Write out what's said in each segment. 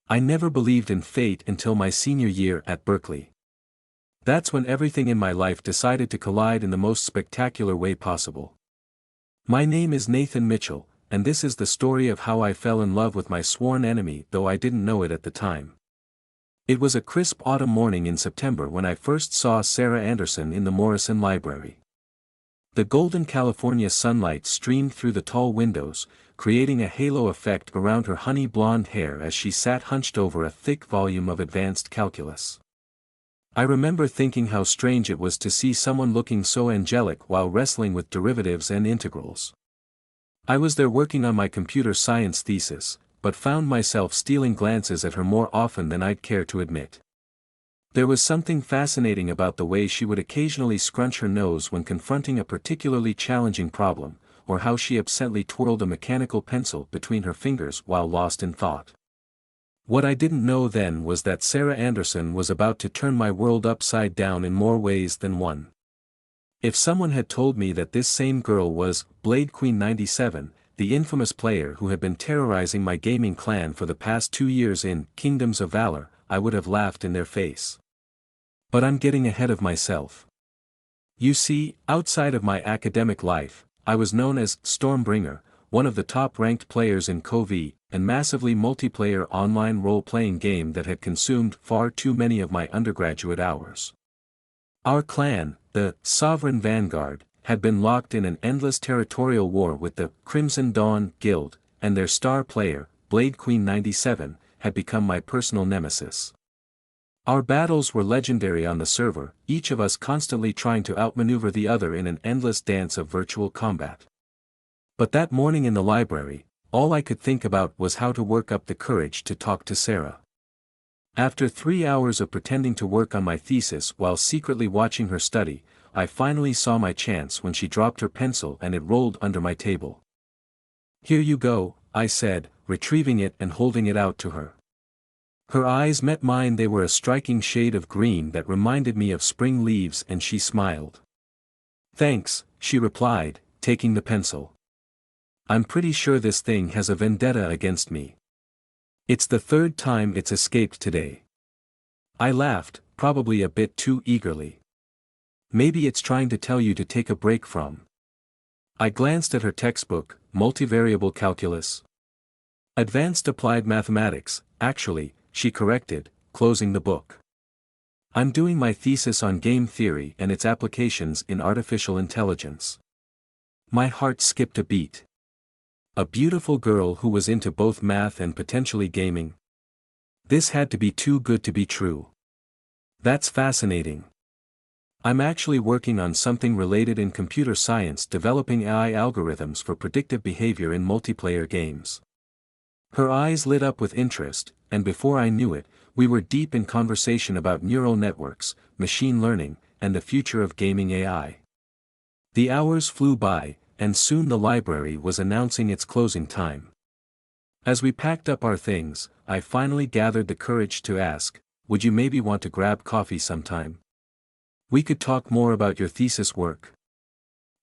I never believed in fate until my senior year at Berkeley. That's when everything in my life decided to collide in the most spectacular way possible. My name is Nathan Mitchell, and this is the story of how I fell in love with my sworn enemy, though I didn't know it at the time. It was a crisp autumn morning in September when I first saw Sarah Anderson in the Morrison Library. The golden California sunlight streamed through the tall windows, creating a halo effect around her honey blonde hair as she sat hunched over a thick volume of advanced calculus. I remember thinking how strange it was to see someone looking so angelic while wrestling with derivatives and integrals. I was there working on my computer science thesis, but found myself stealing glances at her more often than I'd care to admit. There was something fascinating about the way she would occasionally scrunch her nose when confronting a particularly challenging problem, or how she absently twirled a mechanical pencil between her fingers while lost in thought. What I didn't know then was that Sarah Anderson was about to turn my world upside down in more ways than one. If someone had told me that this same girl was Blade Queen 97, the infamous player who had been terrorizing my gaming clan for the past 2 years in Kingdoms of Valor, I would have laughed in their face. But I'm getting ahead of myself. You see, outside of my academic life, I was known as StormBringer, one of the top-ranked players in CoV, a massively multiplayer online role-playing game that had consumed far too many of my undergraduate hours. Our clan, the Sovereign Vanguard, had been locked in an endless territorial war with the Crimson Dawn Guild, and their star player, Blade Queen 97, had become my personal nemesis. Our battles were legendary on the server, each of us constantly trying to outmaneuver the other in an endless dance of virtual combat. But that morning in the library, all I could think about was how to work up the courage to talk to Sarah. After 3 hours of pretending to work on my thesis while secretly watching her study, I finally saw my chance when she dropped her pencil and it rolled under my table. "Here you go," I said, retrieving it and holding it out to her. Her eyes met mine. They were a striking shade of green that reminded me of spring leaves, and she smiled. "Thanks," she replied, taking the pencil. "I'm pretty sure this thing has a vendetta against me. It's the 3rd time it's escaped today." I laughed, probably a bit too eagerly. "Maybe it's trying to tell you to take a break from." I glanced at her textbook, Multivariable Calculus. "Advanced Applied Mathematics, actually," she corrected, closing the book. "I'm doing my thesis on game theory and its applications in artificial intelligence." My heart skipped a beat. A beautiful girl who was into both math and potentially gaming. This had to be too good to be true. "That's fascinating. I'm actually working on something related in computer science, developing AI algorithms for predictive behavior in multiplayer games." Her eyes lit up with interest, and before I knew it, we were deep in conversation about neural networks, machine learning, and the future of gaming AI. The hours flew by, and soon the library was announcing its closing time. As we packed up our things, I finally gathered the courage to ask, "Would you maybe want to grab coffee sometime? We could talk more about your thesis work."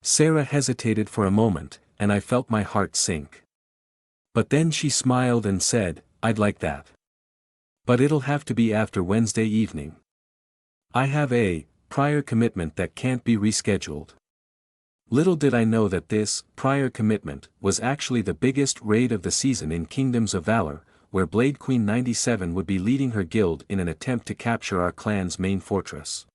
Sarah hesitated for a moment, and I felt my heart sink. But then she smiled and said, "I'd like that. But it'll have to be after Wednesday evening. I have a prior commitment that can't be rescheduled." Little did I know that this prior commitment was actually the biggest raid of the season in Kingdoms of Valor, where Blade Queen 97 would be leading her guild in an attempt to capture our clan's main fortress.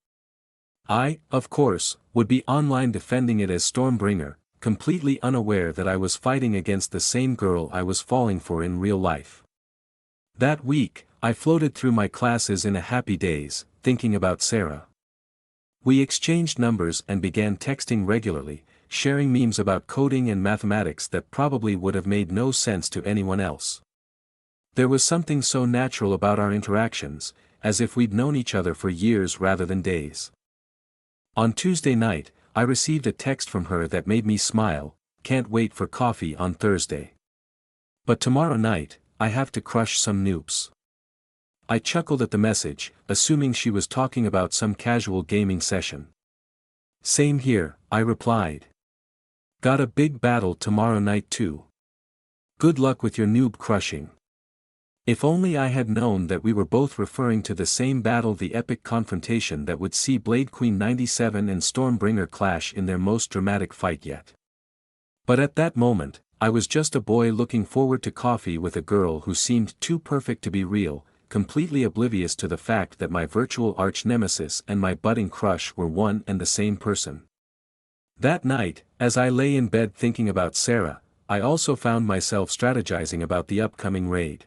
I, of course, would be online defending it as StormBringer, completely unaware that I was fighting against the same girl I was falling for in real life. That week, I floated through my classes in a happy daze, thinking about Sarah. We exchanged numbers and began texting regularly, sharing memes about coding and mathematics that probably would have made no sense to anyone else. There was something so natural about our interactions, as if we'd known each other for years rather than days. On Tuesday night, I received a text from her that made me smile, "Can't wait for coffee on Thursday. But tomorrow night, I have to crush some noobs." I chuckled at the message, assuming she was talking about some casual gaming session. "Same here," I replied. "Got a big battle tomorrow night too. Good luck with your noob crushing." If only I had known that we were both referring to the same battle, the epic confrontation that would see Blade Queen 97 and StormBringer clash in their most dramatic fight yet. But at that moment, I was just a boy looking forward to coffee with a girl who seemed too perfect to be real, completely oblivious to the fact that my virtual arch-nemesis and my budding crush were one and the same person. That night, as I lay in bed thinking about Sarah, I also found myself strategizing about the upcoming raid.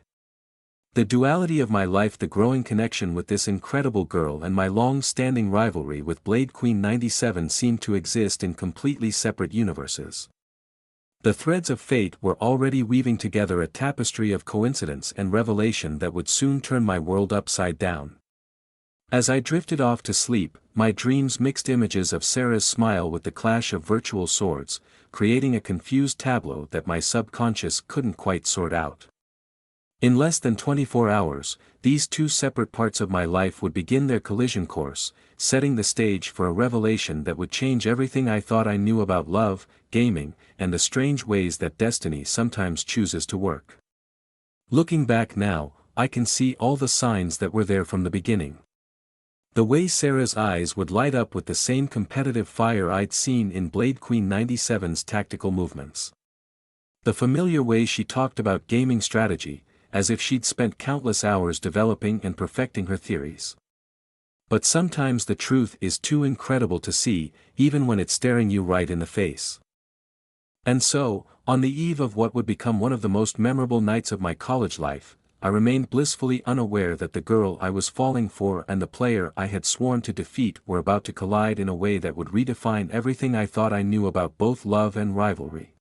The duality of my life, the growing connection with this incredible girl, and my long-standing rivalry with Blade Queen 97 seemed to exist in completely separate universes. The threads of fate were already weaving together a tapestry of coincidence and revelation that would soon turn my world upside down. As I drifted off to sleep, my dreams mixed images of Sarah's smile with the clash of virtual swords, creating a confused tableau that my subconscious couldn't quite sort out. In less than 24 hours, these two separate parts of my life would begin their collision course, setting the stage for a revelation that would change everything I thought I knew about love, gaming, and the strange ways that destiny sometimes chooses to work. Looking back now, I can see all the signs that were there from the beginning. The way Sarah's eyes would light up with the same competitive fire I'd seen in Blade Queen 97's tactical movements. The familiar way she talked about gaming strategy, as if she'd spent countless hours developing and perfecting her theories. But sometimes the truth is too incredible to see, even when it's staring you right in the face. And so, on the eve of what would become one of the most memorable nights of my college life, I remained blissfully unaware that the girl I was falling for and the player I had sworn to defeat were about to collide in a way that would redefine everything I thought I knew about both love and rivalry.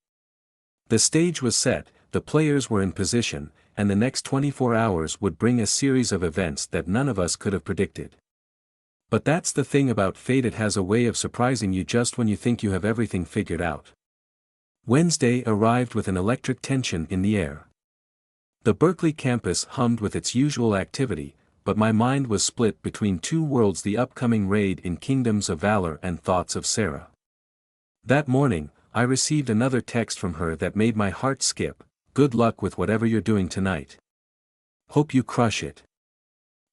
The stage was set, the players were in position, and the next 24 hours would bring a series of events that none of us could have predicted. But that's the thing about fate, it has a way of surprising you just when you think you have everything figured out. Wednesday arrived with an electric tension in the air. The Berkeley campus hummed with its usual activity, but my mind was split between two worlds: the upcoming raid in Kingdoms of Valor and thoughts of Sarah. That morning, I received another text from her that made my heart skip: "Good luck with whatever you're doing tonight. Hope you crush it."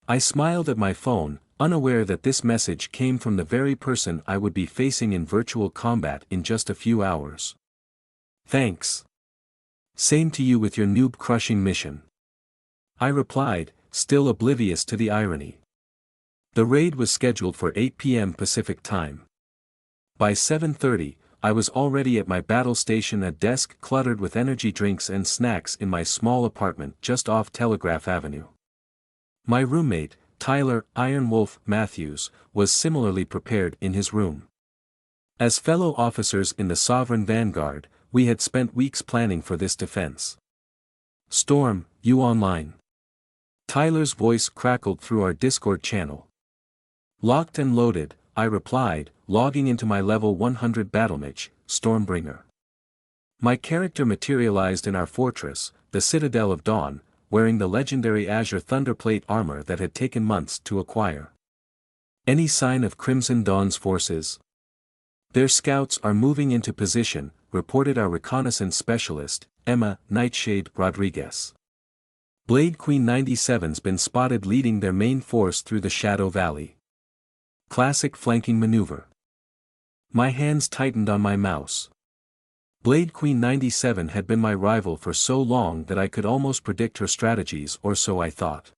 I smiled at my phone, unaware that this message came from the very person I would be facing in virtual combat in just a few hours. "Thanks. Same to you with your noob-crushing mission," I replied, still oblivious to the irony. The raid was scheduled for 8 p.m. Pacific time. By 7:30, I was already at my battle station, a desk cluttered with energy drinks and snacks in my small apartment just off Telegraph Avenue. My roommate, Tyler "Iron Wolf" Matthews, was similarly prepared in his room. As fellow officers in the Sovereign Vanguard, we had spent weeks planning for this defense. "Storm, you online?" Tyler's voice crackled through our Discord channel. "Locked and loaded," I replied, logging into my level 100 battlemage, StormBringer. My character materialized in our fortress, the Citadel of Dawn, wearing the legendary Azure Thunderplate armor that had taken months to acquire. "Any sign of Crimson Dawn's forces?" "Their scouts are moving into position," reported our reconnaissance specialist, Emma Nightshade Rodriguez. "Blade Queen 97's been spotted leading their main force through the Shadow Valley. Classic flanking maneuver." My hands tightened on my mouse. Blade Queen 97 had been my rival for so long that I could almost predict her strategies, or so I thought.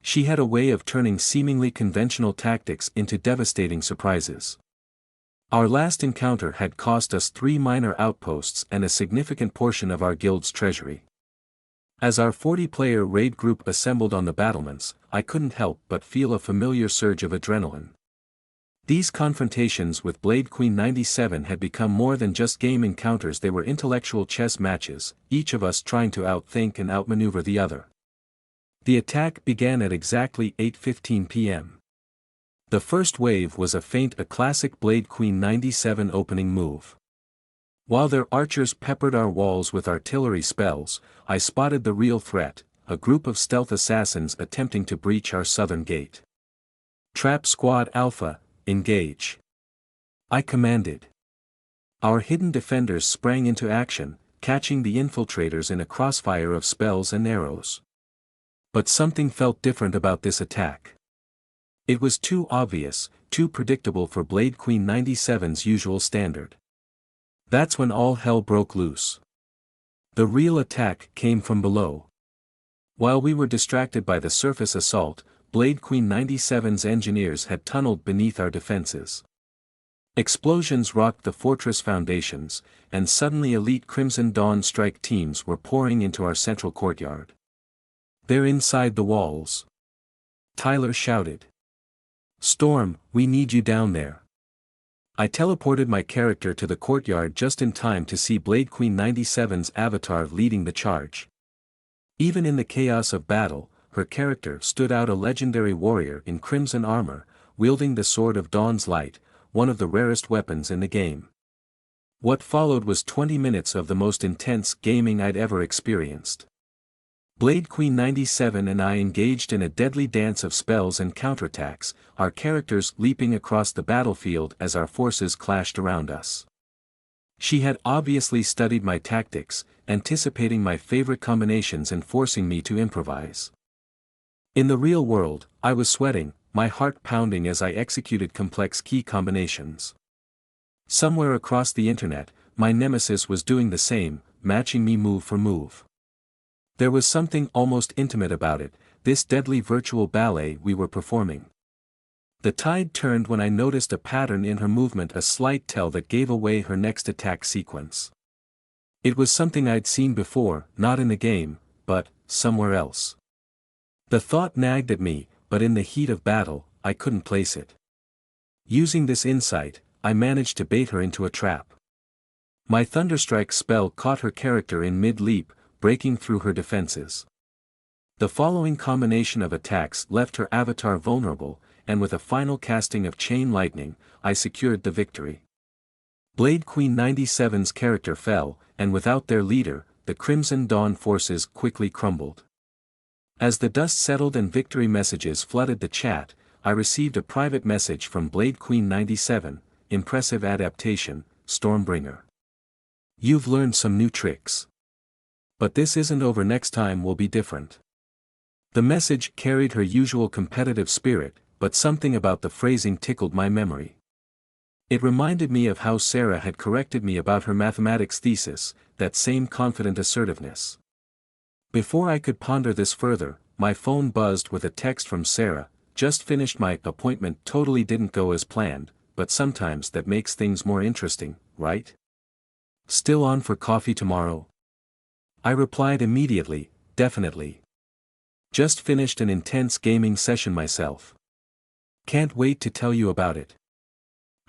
She had a way of turning seemingly conventional tactics into devastating surprises. Our last encounter had cost us 3 minor outposts and a significant portion of our guild's treasury. As our 40-player raid group assembled on the battlements, I couldn't help but feel a familiar surge of adrenaline. These confrontations with Blade Queen 97 had become more than just game encounters, they were intellectual chess matches, each of us trying to outthink and outmaneuver the other. The attack began at exactly 8:15 p.m. The first wave was a classic Blade Queen 97 opening move. While their archers peppered our walls with artillery spells, I spotted the real threat, a group of stealth assassins attempting to breach our southern gate. "Trap Squad Alpha, engage," I commanded. Our hidden defenders sprang into action, catching the infiltrators in a crossfire of spells and arrows. But something felt different about this attack. It was too obvious, too predictable for Blade Queen 97's usual standard. That's when all hell broke loose. The real attack came from below. While we were distracted by the surface assault, Blade Queen 97's engineers had tunneled beneath our defenses. Explosions rocked the fortress foundations, and suddenly elite Crimson Dawn strike teams were pouring into our central courtyard. "They're inside the walls," Tyler shouted. "Storm, we need you down there." I teleported my character to the courtyard just in time to see Blade Queen 97's avatar leading the charge. Even in the chaos of battle, her character stood out, a legendary warrior in crimson armor, wielding the Sword of Dawn's Light, one of the rarest weapons in the game. What followed was 20 minutes of the most intense gaming I'd ever experienced. Blade Queen 97 and I engaged in a deadly dance of spells and counterattacks, our characters leaping across the battlefield as our forces clashed around us. She had obviously studied my tactics, anticipating my favorite combinations and forcing me to improvise. In the real world, I was sweating, my heart pounding as I executed complex key combinations. Somewhere across the internet, my nemesis was doing the same, matching me move for move. There was something almost intimate about it, this deadly virtual ballet we were performing. The tide turned when I noticed a pattern in her movement, a slight tell that gave away her next attack sequence. It was something I'd seen before, not in the game, but somewhere else. The thought nagged at me, but in the heat of battle, I couldn't place it. Using this insight, I managed to bait her into a trap. My Thunderstrike spell caught her character in mid-leap, breaking through her defenses. The following combination of attacks left her avatar vulnerable, and with a final casting of Chain Lightning, I secured the victory. Blade Queen 97's character fell, and without their leader, the Crimson Dawn forces quickly crumbled. As the dust settled and victory messages flooded the chat, I received a private message from Blade Queen 97, "Impressive adaptation, StormBringer. You've learned some new tricks. But this isn't over, next time will be different." The message carried her usual competitive spirit, but something about the phrasing tickled my memory. It reminded me of how Sarah had corrected me about her mathematics thesis, that same confident assertiveness. Before I could ponder this further, my phone buzzed with a text from Sarah. "Just finished my appointment, totally didn't go as planned, but sometimes that makes things more interesting, right? Still on for coffee tomorrow?" I replied immediately, "Definitely. Just finished an intense gaming session myself. Can't wait to tell you about it."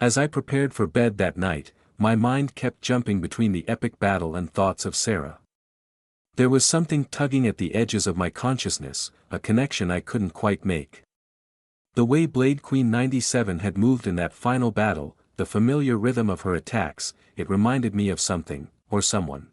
As I prepared for bed that night, my mind kept jumping between the epic battle and thoughts of Sarah. There was something tugging at the edges of my consciousness, a connection I couldn't quite make. The way Blade Queen 97 had moved in that final battle, the familiar rhythm of her attacks, it reminded me of something, or someone.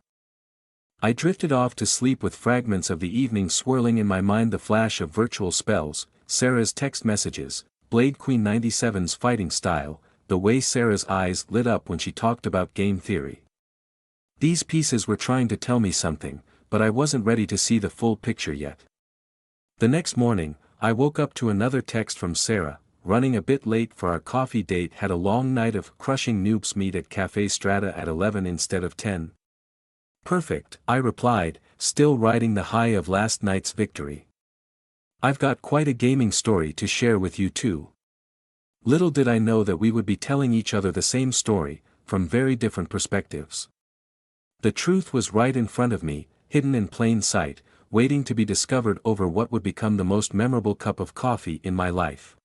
I drifted off to sleep with fragments of the evening swirling in my mind, the flash of virtual spells, Sarah's text messages, Blade Queen 97's fighting style, the way Sarah's eyes lit up when she talked about game theory. These pieces were trying to tell me something, but I wasn't ready to see the full picture yet. The next morning, I woke up to another text from Sarah, running a bit late for our coffee date, had a long night of crushing noobs, meet at Cafe Strata at 11 instead of 10. Perfect, I replied, still riding the high of last night's victory. I've got quite a gaming story to share with you too. Little did I know that we would be telling each other the same story, from very different perspectives. The truth was right in front of me, hidden in plain sight, waiting to be discovered over what would become the most memorable cup of coffee in my life.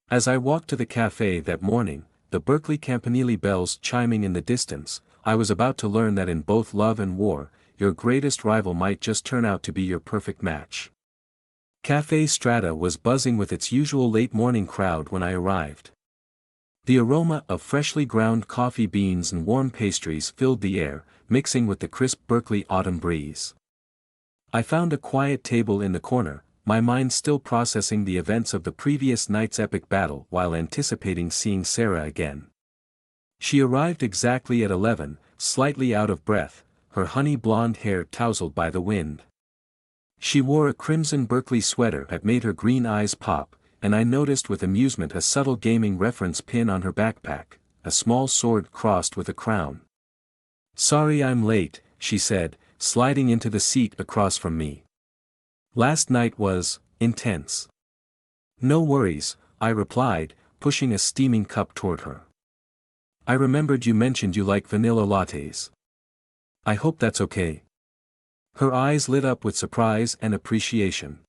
As I walked to the cafe that morning, the Berkeley campanile bells chiming in the distance, I was about to learn that in both love and war, your greatest rival might just turn out to be your perfect match. Cafe Strata was buzzing with its usual late-morning crowd when I arrived. The aroma of freshly ground coffee beans and warm pastries filled the air, mixing with the crisp Berkeley autumn breeze. I found a quiet table in the corner, my mind still processing the events of the previous night's epic battle while anticipating seeing Sarah again. She arrived exactly at 11, slightly out of breath, her honey blonde hair tousled by the wind. She wore a crimson Berkeley sweater that made her green eyes pop, and I noticed with amusement a subtle gaming reference pin on her backpack, a small sword crossed with a crown. "Sorry I'm late," she said, sliding into the seat across from me. "Last night was intense." "No worries," I replied, pushing a steaming cup toward her. "I remembered you mentioned you like vanilla lattes. I hope that's okay." Her eyes lit up with surprise and appreciation.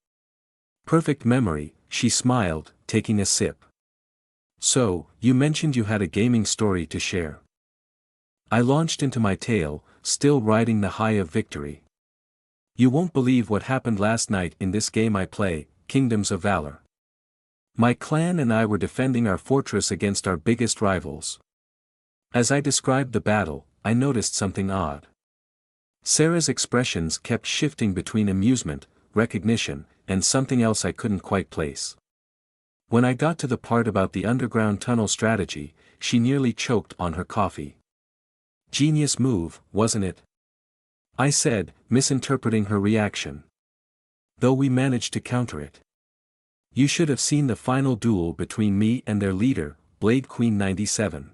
"Perfect memory," she smiled, taking a sip. "So, you mentioned you had a gaming story to share." I launched into my tale, still riding the high of victory. "You won't believe what happened last night in this game I play, Kingdoms of Valor. My clan and I were defending our fortress against our biggest rivals. As I described the battle, I noticed something odd. Sarah's expressions kept shifting between amusement, recognition, and something else I couldn't quite place. When I got to the part about the underground tunnel strategy, she nearly choked on her coffee. Genius move, wasn't it?" I said, misinterpreting her reaction. "Though we managed to counter it. You should have seen the final duel between me and their leader, Blade Queen 97.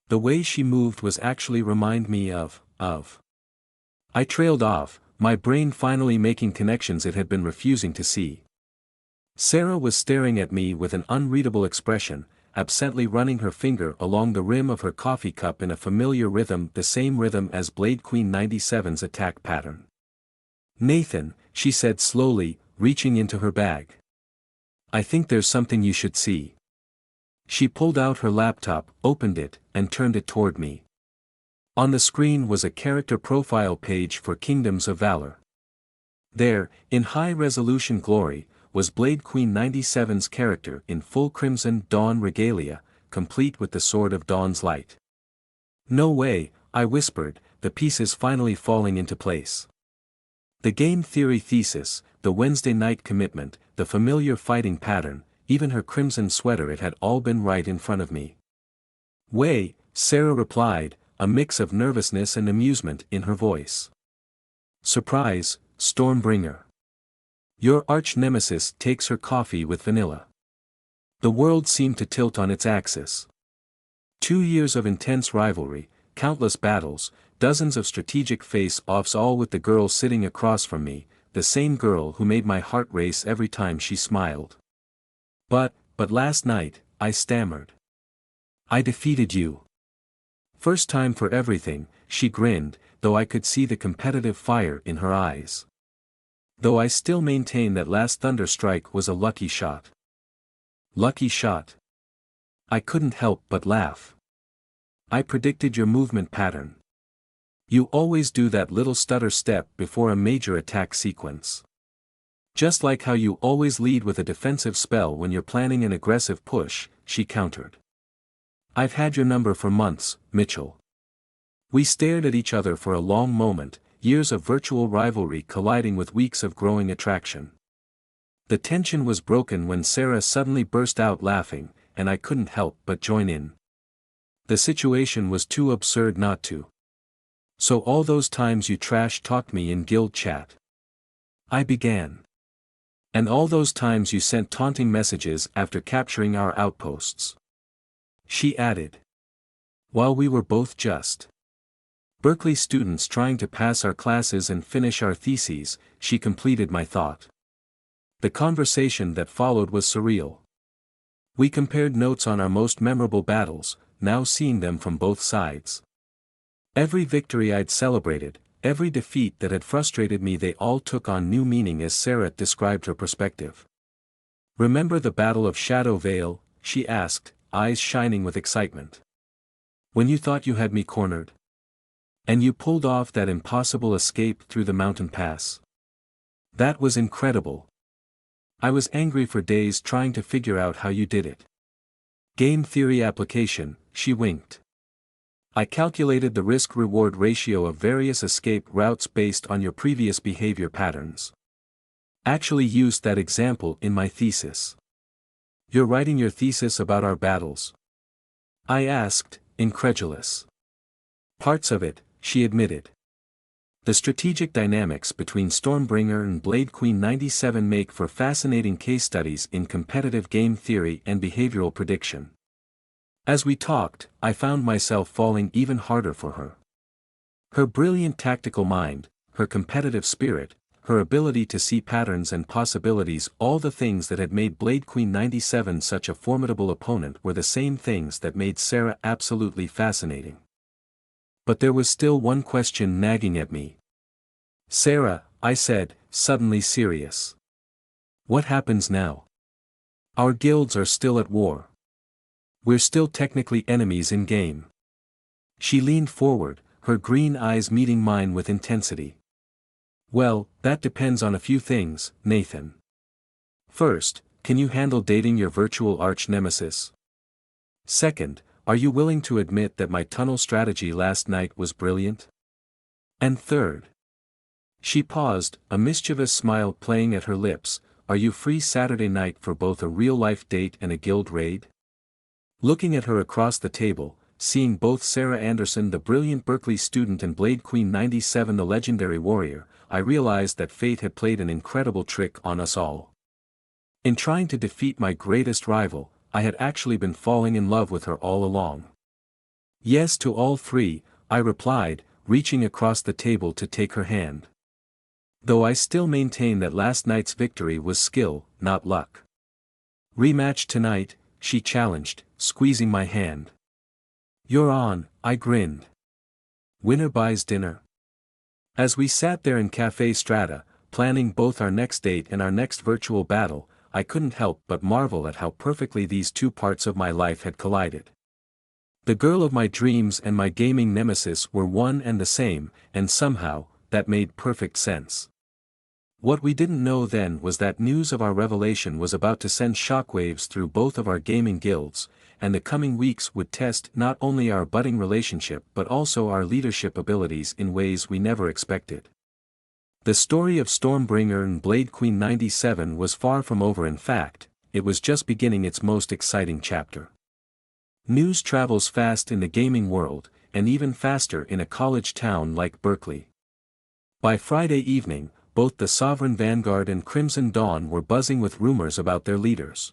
The way she moved was actually remind me of. I trailed off, my brain finally making connections it had been refusing to see. Sarah was staring at me with an unreadable expression, absently running her finger along the rim of her coffee cup in a familiar rhythm, the same rhythm as Blade Queen 97's attack pattern. "Nathan," she said slowly, reaching into her bag. "I think there's something you should see." She pulled out her laptop, opened it, and turned it toward me. On the screen was a character profile page for Kingdoms of Valor. There, in high-resolution glory, was Blade Queen 97's character in full Crimson Dawn regalia, complete with the Sword of Dawn's light. "No way," I whispered, the pieces finally falling into place. The game theory thesis, the Wednesday night commitment, the familiar fighting pattern, even her crimson sweater, it had all been right in front of me. "Way," Sarah replied, a mix of nervousness and amusement in her voice. "Surprise, StormBringer. Your arch-nemesis takes her coffee with vanilla." The world seemed to tilt on its axis. 2 years of intense rivalry, countless battles, dozens of strategic face-offs, all with the girl sitting across from me, the same girl who made my heart race every time she smiled. But last night," I stammered. "I defeated you." "First time for everything," she grinned, though I could see the competitive fire in her eyes. "Though I still maintain that last Thunder Strike was a lucky shot." "Lucky shot?" I couldn't help but laugh. "I predicted your movement pattern. You always do that little stutter step before a major attack sequence. Just like how you always lead with a defensive spell when you're planning an aggressive push," she countered. "I've had your number for months, Mitchell." We stared at each other for a long moment, years of virtual rivalry colliding with weeks of growing attraction. The tension was broken when Sarah suddenly burst out laughing, and I couldn't help but join in. The situation was too absurd not to. "So all those times you trash-talked me in guild chat," I began. "And all those times you sent taunting messages after capturing our outposts," she added. "While we were both just Berkeley students trying to pass our classes and finish our theses," she completed my thought. The conversation that followed was surreal. We compared notes on our most memorable battles, now seeing them from both sides. Every victory I'd celebrated, every defeat that had frustrated me, they all took on new meaning as Sarah described her perspective. "Remember the Battle of Shadow Vale?" she asked, eyes shining with excitement. "When you thought you had me cornered? And you pulled off that impossible escape through the mountain pass? That was incredible. I was angry for days trying to figure out how you did it." "Game theory application," she winked. "I calculated the risk-reward ratio of various escape routes based on your previous behavior patterns. Actually used that example in my thesis." "You're writing your thesis about our battles?" I asked, incredulous. "Parts of it," she admitted. The strategic dynamics between StormBringer and Blade Queen 97 make for fascinating case studies in competitive game theory and behavioral prediction. As we talked, I found myself falling even harder for her. Her brilliant tactical mind, her competitive spirit, her ability to see patterns and possibilities, all the things that had made Blade Queen 97 such a formidable opponent were the same things that made Sarah absolutely fascinating. But there was still one question nagging at me. "Sarah," I said, suddenly serious. "What happens now? Our guilds are still at war. We're still technically enemies in game." She leaned forward, her green eyes meeting mine with intensity. "Well, that depends on a few things, Nathan. First, can you handle dating your virtual arch-nemesis? Second, are you willing to admit that my tunnel strategy last night was brilliant? And third." She paused, a mischievous smile playing at her lips. "Are you free Saturday night for both a real-life date and a guild raid?" Looking at her across the table, seeing both Sarah Anderson the brilliant Berkeley student and Blade Queen 97 the legendary warrior, I realized that fate had played an incredible trick on us all. In trying to defeat my greatest rival, I had actually been falling in love with her all along. "Yes to all three," I replied, reaching across the table to take her hand. Though I still maintain that last night's victory was skill, not luck. "Rematch tonight?" she challenged, squeezing my hand. "You're on," I grinned. "Winner buys dinner." As we sat there in Café Strata, planning both our next date and our next virtual battle, I couldn't help but marvel at how perfectly these two parts of my life had collided. The girl of my dreams and my gaming nemesis were one and the same, and somehow, that made perfect sense. What we didn't know then was that news of our revelation was about to send shockwaves through both of our gaming guilds, and the coming weeks would test not only our budding relationship but also our leadership abilities in ways we never expected. The story of StormBringer and Blade Queen 97 was far from over. In fact, it was just beginning its most exciting chapter. News travels fast in the gaming world, and even faster in a college town like Berkeley. By Friday evening, both the Sovereign Vanguard and Crimson Dawn were buzzing with rumors about their leaders.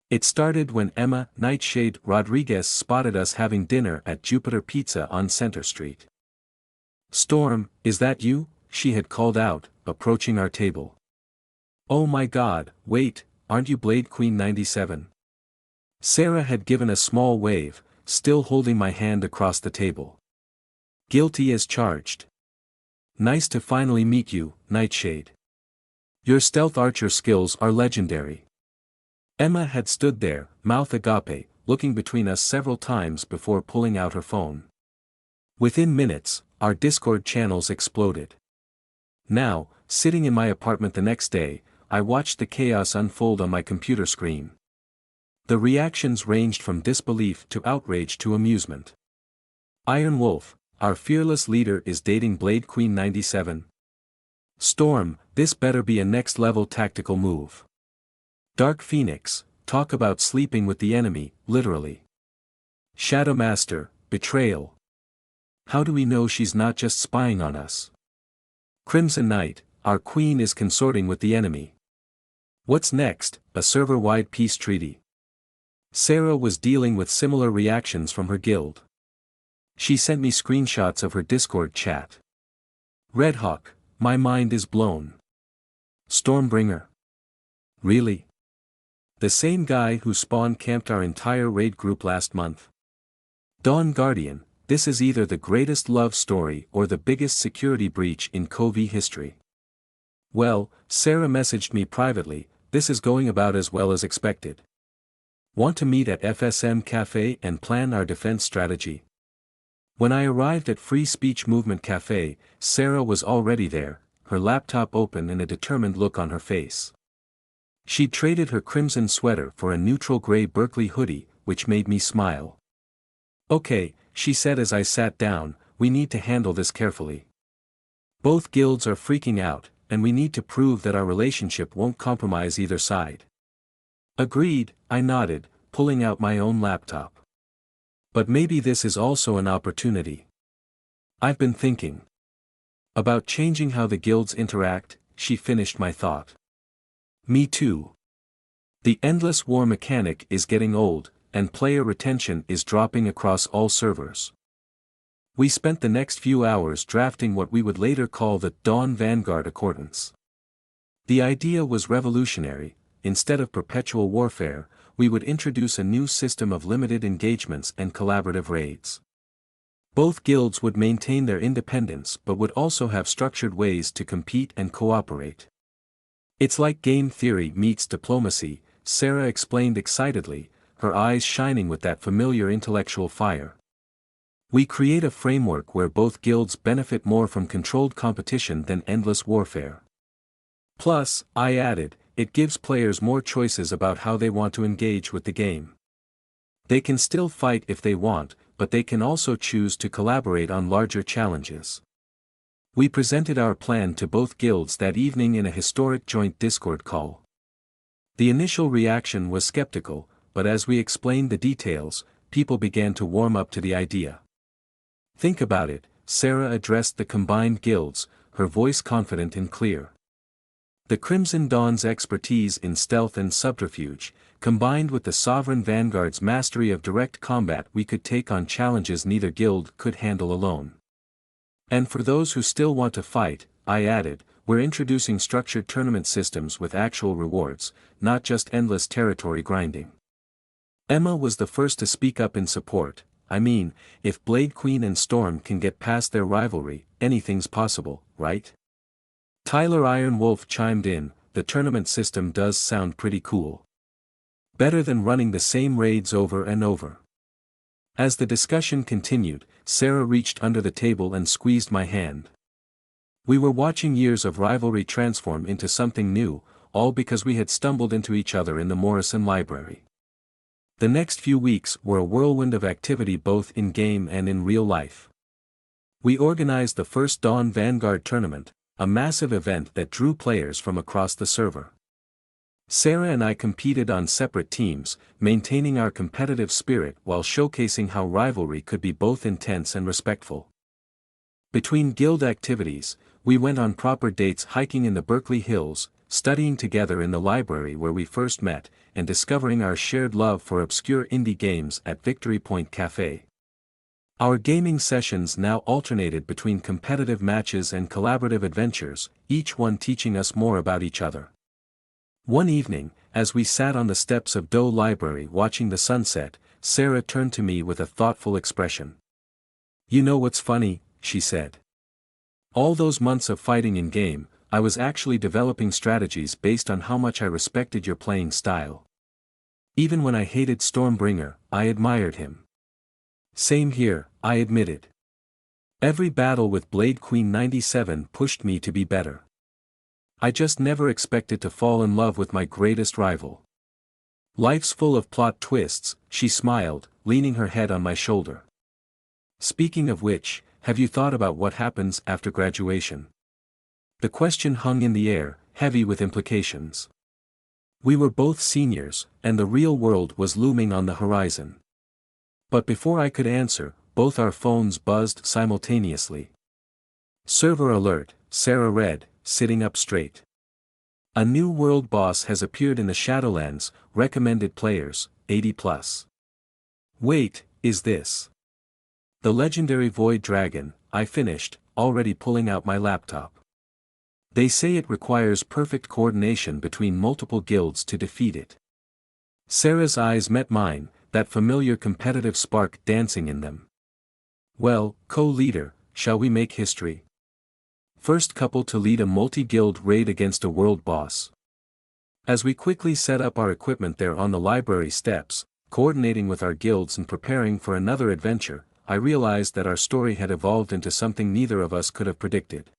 It started when Emma Nightshade Rodriguez spotted us having dinner at Jupiter Pizza on Center Street. "Storm, is that you?" she had called out, approaching our table. "Oh my God, wait, aren't you Blade Queen 97? Sarah had given a small wave, still holding my hand across the table. "Guilty as charged. Nice to finally meet you, Nightshade. Your stealth archer skills are legendary." Emma had stood there, mouth agape, looking between us several times before pulling out her phone. Within minutes, our Discord channels exploded. Now, sitting in my apartment the next day, I watched the chaos unfold on my computer screen. The reactions ranged from disbelief to outrage to amusement. "Iron Wolf, our fearless leader, is dating Blade Queen 97. Storm, this better be a next-level tactical move. Dark Phoenix, talk about sleeping with the enemy, literally. Shadow Master, betrayal. How do we know she's not just spying on us? Crimson Knight, our queen is consorting with the enemy. What's next, a server-wide peace treaty?" Sarah was dealing with similar reactions from her guild. She sent me screenshots of her Discord chat. "Redhawk, my mind is blown. StormBringer. Really? The same guy who spawn camped our entire raid group last month? Dawn Guardian, this is either the greatest love story or the biggest security breach in CoV history." Well, Sarah messaged me privately, "This is going about as well as expected. Want to meet at FSM Cafe and plan our defense strategy?" When I arrived at Free Speech Movement Cafe, Sarah was already there, her laptop open and a determined look on her face. She'd traded her crimson sweater for a neutral gray Berkeley hoodie, which made me smile. "Okay," she said as I sat down, "we need to handle this carefully. Both guilds are freaking out, and we need to prove that our relationship won't compromise either side." "Agreed," I nodded, pulling out my own laptop. "But maybe this is also an opportunity. I've been thinking. About changing how the guilds interact, she finished my thought. Me too. The endless war mechanic is getting old, and player retention is dropping across all servers. We spent the next few hours drafting what we would later call the Dawn Vanguard Accordance. The idea was revolutionary. Instead of perpetual warfare, we would introduce a new system of limited engagements and collaborative raids. Both guilds would maintain their independence but would also have structured ways to compete and cooperate. It's like game theory meets diplomacy, Sarah explained excitedly, her eyes shining with that familiar intellectual fire. We create a framework where both guilds benefit more from controlled competition than endless warfare. Plus, I added, it gives players more choices about how they want to engage with the game. They can still fight if they want, but they can also choose to collaborate on larger challenges. We presented our plan to both guilds that evening in a historic joint Discord call. The initial reaction was skeptical, but as we explained the details, people began to warm up to the idea. Think about it, Sarah addressed the combined guilds, her voice confident and clear. The Crimson Dawn's expertise in stealth and subterfuge, combined with the Sovereign Vanguard's mastery of direct combat, we could take on challenges neither guild could handle alone. And for those who still want to fight, I added, we're introducing structured tournament systems with actual rewards, not just endless territory grinding. Emma was the first to speak up in support. I mean, if Blade Queen and Storm can get past their rivalry, anything's possible, right? Tyler Iron Wolf chimed in, the tournament system does sound pretty cool. Better than running the same raids over and over. As the discussion continued, Sarah reached under the table and squeezed my hand. We were watching years of rivalry transform into something new, all because we had stumbled into each other in the Morrison Library. The next few weeks were a whirlwind of activity both in-game and in real life. We organized the first Dawn Vanguard tournament, a massive event that drew players from across the server. Sarah and I competed on separate teams, maintaining our competitive spirit while showcasing how rivalry could be both intense and respectful. Between guild activities, we went on proper dates hiking in the Berkeley Hills, studying together in the library where we first met, and discovering our shared love for obscure indie games at Victory Point Cafe. Our gaming sessions now alternated between competitive matches and collaborative adventures, each one teaching us more about each other. One evening, as we sat on the steps of Doe Library watching the sunset, Sarah turned to me with a thoughtful expression. You know what's funny, she said. All those months of fighting in-game, I was actually developing strategies based on how much I respected your playing style. Even when I hated StormBringer, I admired him. Same here, I admitted. Every battle with Blade Queen 97 pushed me to be better. I just never expected to fall in love with my greatest rival. Life's full of plot twists, she smiled, leaning her head on my shoulder. Speaking of which, have you thought about what happens after graduation? The question hung in the air, heavy with implications. We were both seniors, and the real world was looming on the horizon. But before I could answer, both our phones buzzed simultaneously. Server alert, Sarah read, sitting up straight. A new world boss has appeared in the Shadowlands, recommended players, 80+. Wait, is this the legendary Void Dragon? I finished, already pulling out my laptop. They say it requires perfect coordination between multiple guilds to defeat it. Sarah's eyes met mine, that familiar competitive spark dancing in them. Well, co-leader, shall we make history? First couple to lead a multi-guild raid against a world boss. As we quickly set up our equipment there on the library steps, coordinating with our guilds and preparing for another adventure, I realized that our story had evolved into something neither of us could have predicted.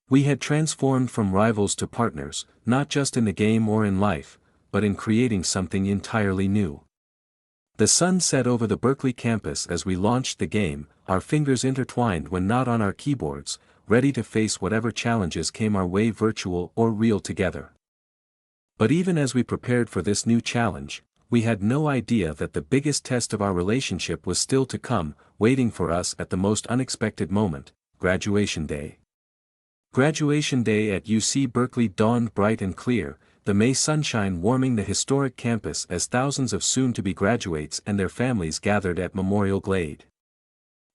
We had transformed from rivals to partners, not just in the game or in life, but in creating something entirely new. The sun set over the Berkeley campus as we launched the game, our fingers intertwined when not on our keyboards, ready to face whatever challenges came our way, virtual or real, together. But even as we prepared for this new challenge, we had no idea that the biggest test of our relationship was still to come, waiting for us at the most unexpected moment, graduation day. Graduation day at UC Berkeley dawned bright and clear, the May sunshine warming the historic campus as thousands of soon-to-be graduates and their families gathered at Memorial Glade.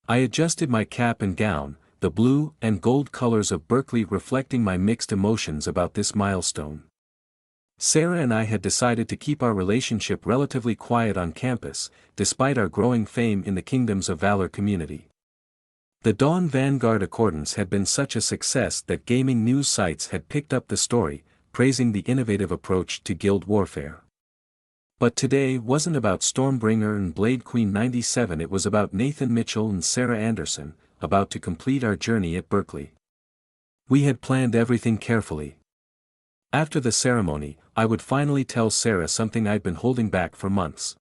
I adjusted my cap and gown, the blue and gold colors of Berkeley reflecting my mixed emotions about this milestone. Sarah and I had decided to keep our relationship relatively quiet on campus, despite our growing fame in the Kingdoms of Valor community. The Dawn Vanguard Accordance had been such a success that gaming news sites had picked up the story, praising the innovative approach to guild warfare. But today wasn't about StormBringer and Blade Queen 97, it was about Nathan Mitchell and Sarah Anderson, about to complete our journey at Berkeley. We had planned everything carefully. After the ceremony, I would finally tell Sarah something I'd been holding back for months.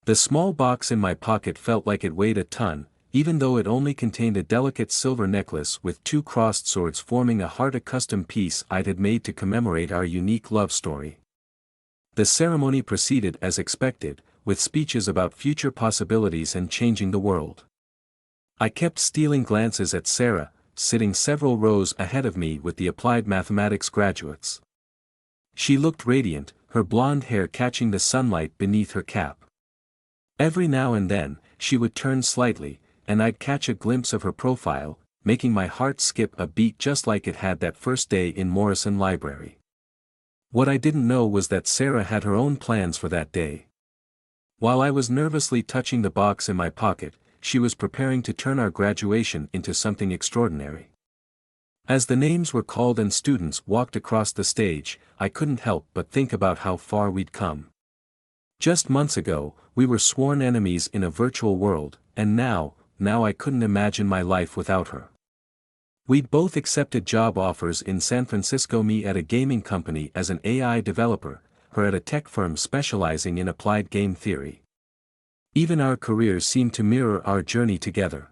The small box in my pocket felt like it weighed a ton, even though it only contained a delicate silver necklace with 2 crossed swords forming a heart, a custom piece I'd had made to commemorate our unique love story. The ceremony proceeded as expected, with speeches about future possibilities and changing the world. I kept stealing glances at Sarah, sitting several rows ahead of me with the applied mathematics graduates. She looked radiant, her blonde hair catching the sunlight beneath her cap. Every now and then, she would turn slightly, and I'd catch a glimpse of her profile, making my heart skip a beat just like it had that first day in Morrison Library. What I didn't know was that Sarah had her own plans for that day. While I was nervously touching the box in my pocket, she was preparing to turn our graduation into something extraordinary. As the names were called and students walked across the stage, I couldn't help but think about how far we'd come. Just months ago, we were sworn enemies in a virtual world, and now I couldn't imagine my life without her. We'd both accepted job offers in San Francisco, me at a gaming company as an AI developer, her at a tech firm specializing in applied game theory. Even our careers seemed to mirror our journey together.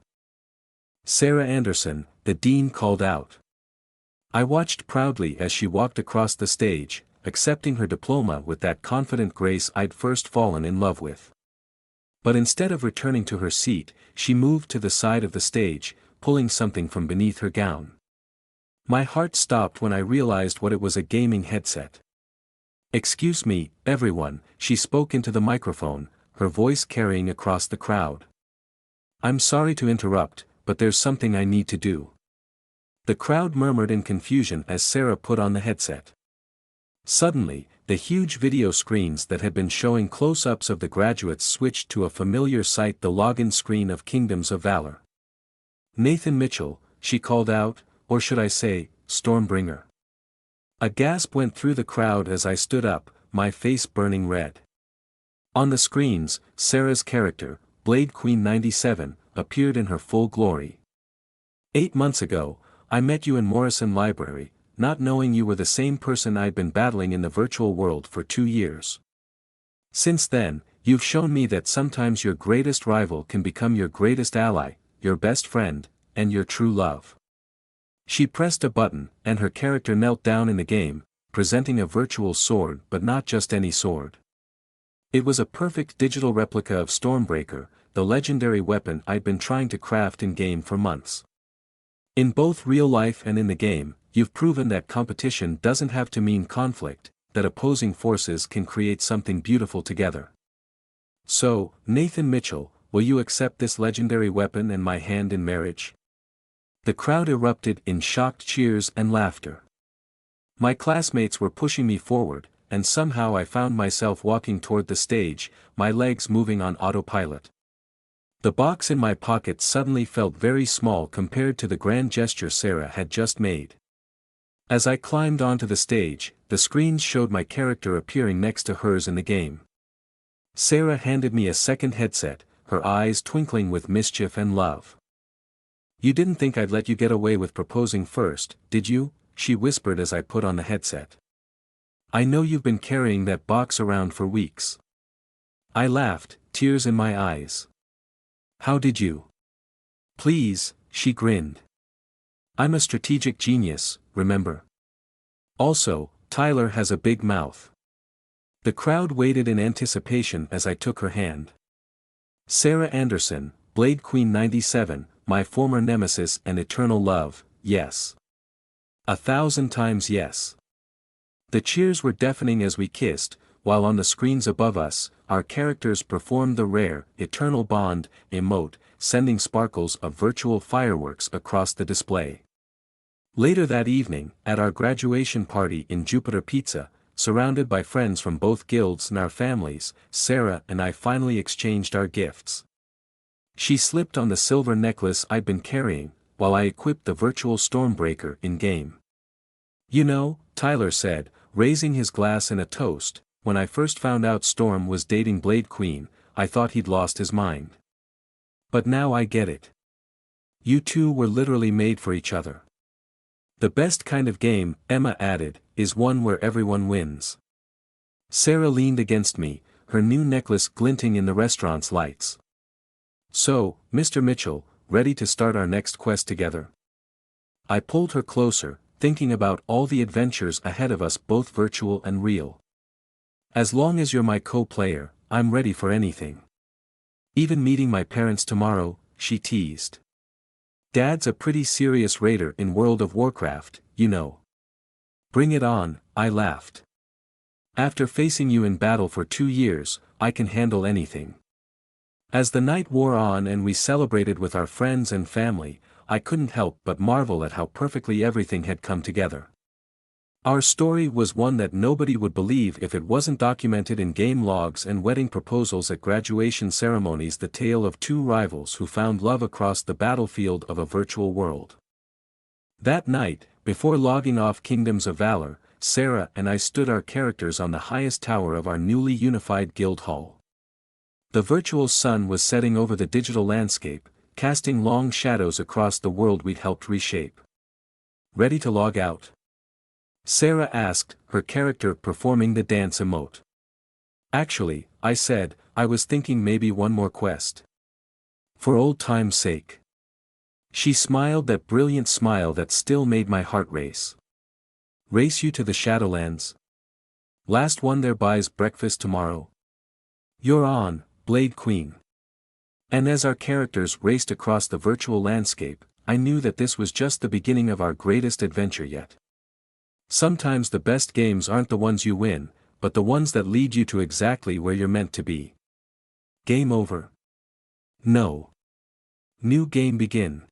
Sarah Anderson, the dean called out. I watched proudly as she walked across the stage, accepting her diploma with that confident grace I'd first fallen in love with. But instead of returning to her seat, she moved to the side of the stage, pulling something from beneath her gown. My heart stopped when I realized what it was, a gaming headset. "Excuse me, everyone," she spoke into the microphone, her voice carrying across the crowd. "I'm sorry to interrupt, but there's something I need to do." The crowd murmured in confusion as Sarah put on the headset. Suddenly, the huge video screens that had been showing close-ups of the graduates switched to a familiar sight, the login screen of Kingdoms of Valor. "Nathan Mitchell," she called out, or should I say, StormBringer. A gasp went through the crowd as I stood up, my face burning red. On the screens, Sarah's character, Blade Queen 97, appeared in her full glory. 8 months ago, I met you in Morrison Library, not knowing you were the same person I'd been battling in the virtual world for 2 years. Since then, you've shown me that sometimes your greatest rival can become your greatest ally, your best friend, and your true love. She pressed a button, and her character knelt down in the game, presenting a virtual sword, but not just any sword. It was a perfect digital replica of StormBringer, the legendary weapon I'd been trying to craft in-game for months. In both real life and in the game, you've proven that competition doesn't have to mean conflict, that opposing forces can create something beautiful together. So, Nathan Mitchell, will you accept this legendary weapon and my hand in marriage? The crowd erupted in shocked cheers and laughter. My classmates were pushing me forward, and somehow I found myself walking toward the stage, my legs moving on autopilot. The box in my pocket suddenly felt very small compared to the grand gesture Sarah had just made. As I climbed onto the stage, the screens showed my character appearing next to hers in the game. Sarah handed me a second headset, her eyes twinkling with mischief and love. "You didn't think I'd let you get away with proposing first, did you?" she whispered as I put on the headset. "I know you've been carrying that box around for weeks." I laughed, tears in my eyes. "How did you?" "Please," she grinned. "I'm a strategic genius, remember? Also, Tyler has a big mouth." The crowd waited in anticipation as I took her hand. "Sarah Anderson, Blade Queen 97, my former nemesis and eternal love, yes. 1,000 times yes. The cheers were deafening as we kissed, while on the screens above us, our characters performed the rare, eternal bond emote, sending sparkles of virtual fireworks across the display. Later that evening, at our graduation party in Jupiter Pizza, surrounded by friends from both guilds and our families, Sarah and I finally exchanged our gifts. She slipped on the silver necklace I'd been carrying, while I equipped the virtual StormBringer in-game. "You know," Tyler said, raising his glass in a toast, "when I first found out Storm was dating Blade Queen, I thought he'd lost his mind. But now I get it. You two were literally made for each other." "The best kind of game," Emma added, "is one where everyone wins." Sarah leaned against me, her new necklace glinting in the restaurant's lights. "So, Mr. Mitchell, ready to start our next quest together?" I pulled her closer, thinking about all the adventures ahead of us, both virtual and real. "As long as you're my co-player, I'm ready for anything. Even meeting my parents tomorrow," she teased. "Dad's a pretty serious raider in World of Warcraft, you know." "Bring it on," I laughed. "After facing you in battle for 2 years, I can handle anything." As the night wore on and we celebrated with our friends and family, I couldn't help but marvel at how perfectly everything had come together. Our story was one that nobody would believe if it wasn't documented in game logs and wedding proposals at graduation ceremonies, the tale of two rivals who found love across the battlefield of a virtual world. That night, before logging off Kingdoms of Valor, Sarah and I stood our characters on the highest tower of our newly unified guild hall. The virtual sun was setting over the digital landscape, casting long shadows across the world we'd helped reshape. "Ready to log out?" Sarah asked, her character performing the dance emote. "Actually," I said, "I was thinking maybe one more quest. For old time's sake." She smiled that brilliant smile that still made my heart race. "Race you to the Shadowlands? Last one there buys breakfast tomorrow. You're on, Blade Queen." And as our characters raced across the virtual landscape, I knew that this was just the beginning of our greatest adventure yet. Sometimes the best games aren't the ones you win, but the ones that lead you to exactly where you're meant to be. Game over? No. New game begin.